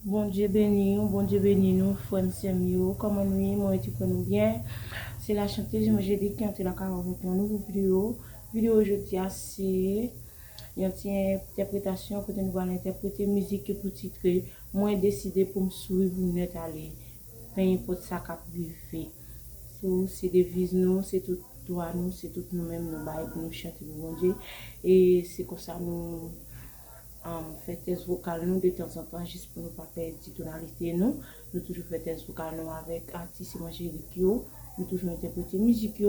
Bon Dieu béni nous, frères et comment nous, moi tu connais bien. C'est la chanteuse, moi j'ai décanté la carotte avec une nouvelle vidéo. Vidéo aujourd'hui, c'est une interprétation que nous allons interpréter musique pour titre. Moi décidé pour me suivre, vous n'êtes allé. Peu importe ça qu'a privé. C'est devise nous, c'est tout toi nous, c'est tout nous-mêmes nous bail pour nous chanter pour bon Dieu. Et c'est comme ça nous fait test vocal nous de temps en temps juste pour ne pas perdre tonalité nous toujours fait test vocal nous avec artiste évangélique nous toujours interpréter musique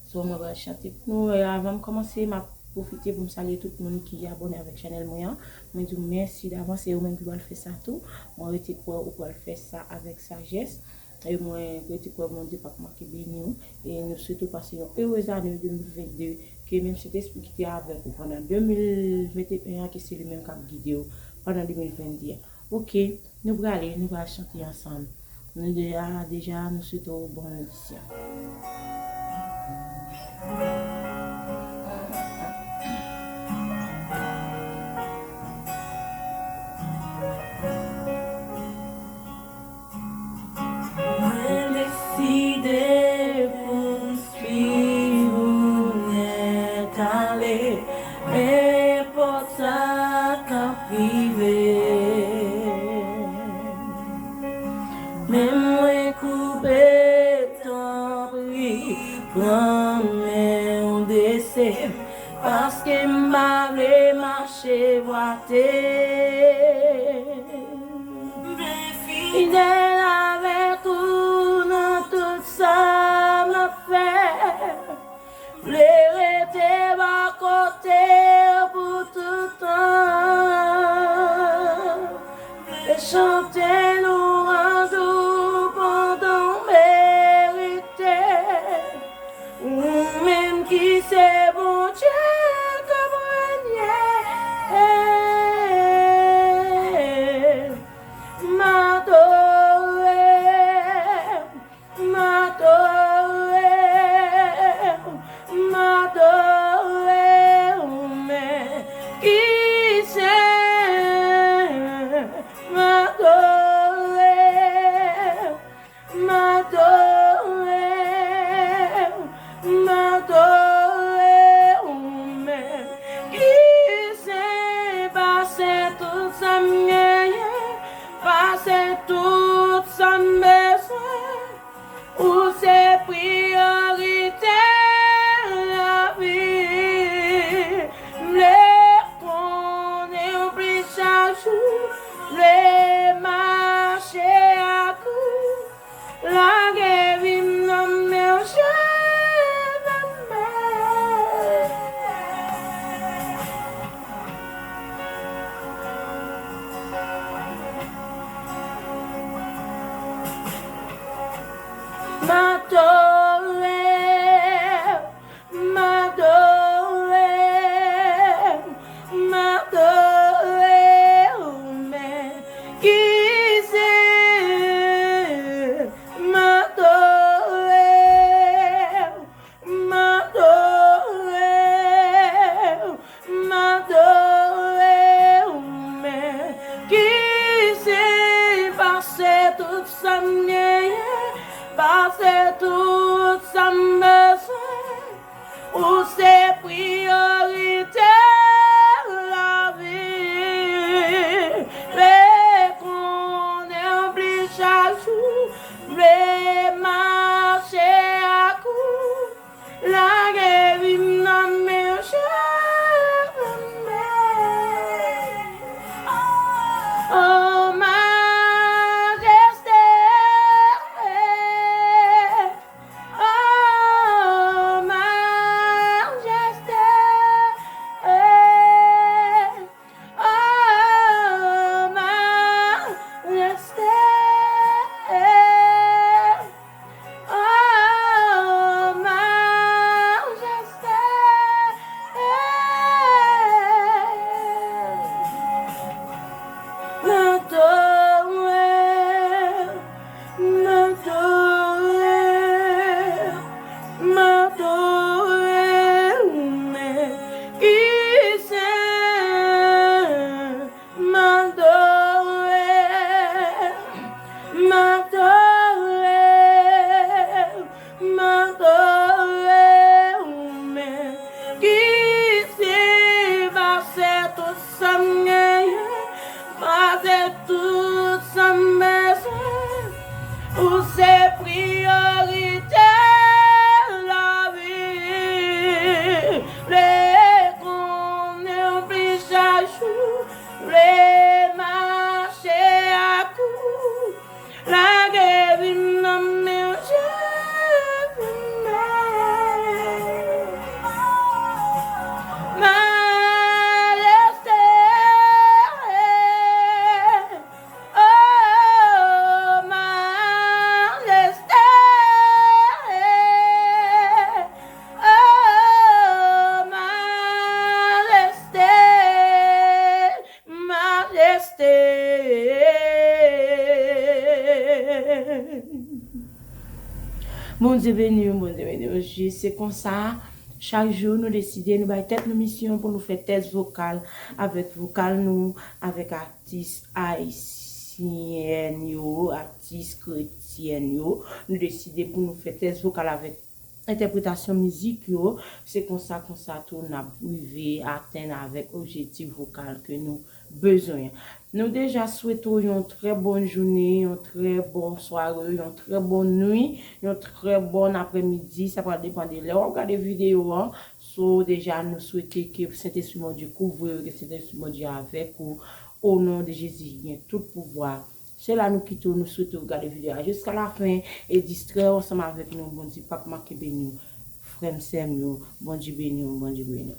so moi va chanter pour nous avant de commencer m'a profiter pour me saluer tout le monde qui est abonné avec channel moyen moi dis merci d'avance et vous même qui va faire ça tout moi rete quoi ou va faire ça avec sagesse et moi rete quoi mon Dieu pas marquer béni et nous souhaitons passer une heureuse année 2022 que même cet esprit qui était avec vous pendant 2021 que c'est le même cap guidé pendant 2022 ok nous allons chanter ensemble nous déjà nous souhaitons bonne audition. Même coupé ton prix, prends-moi décès, parce que m'avait marché boité. Fidèle avec tout dans tout ça m'a fait, pleurer tes bas côté pour tout temps, et chanter nous rendre pendant mérité, ou même qui c'est bon Dieu comme toute sa maison, où ses priorités la vie, les qu'on oublie chaque jour, les marcher à coup, la guerre non mais toute sa passer toute sa maison, où ses priorités la vie, les qu'on oublie chaque jour, les marcher à coup, la guerre n'a mais oh majesté, oh majesté. toute sa maison, où ses priorités, la vie, les qu'on chaque jour, les marchés à coups, la guerre n'a mangé. Mon Dieu béni, c'est comme ça. Chaque jour, nous décidons, nous avons tête nos missions pour nous faire test vocale avec vocal nous, avec artistes haïtiens, artistes chrétiens. Nous décidons pour nous faire test vocal avec interprétation musique. C'est comme ça, tout nous arrivé à atteindre avec objectif vocal que nous besoin. Nous déjà souhaitons une très bonne journée, une très bonne soirée, une très bonne nuit, une très bonne après-midi. Ça va dépendre de l'heure. Regardez la vidéo. So, déjà, nous souhaitons que cet instrument Dieu couvre, que cet instrument Dieu avec ou au nom de Jésus, il y a tout pouvoir. C'est là nous quittons, nous souhaitons regarder la vidéo jusqu'à la fin et distraire ensemble avec nous. Bon Dieu, Papa, qui bénit nous. Frère, bon Dieu béni, bon Dieu béni.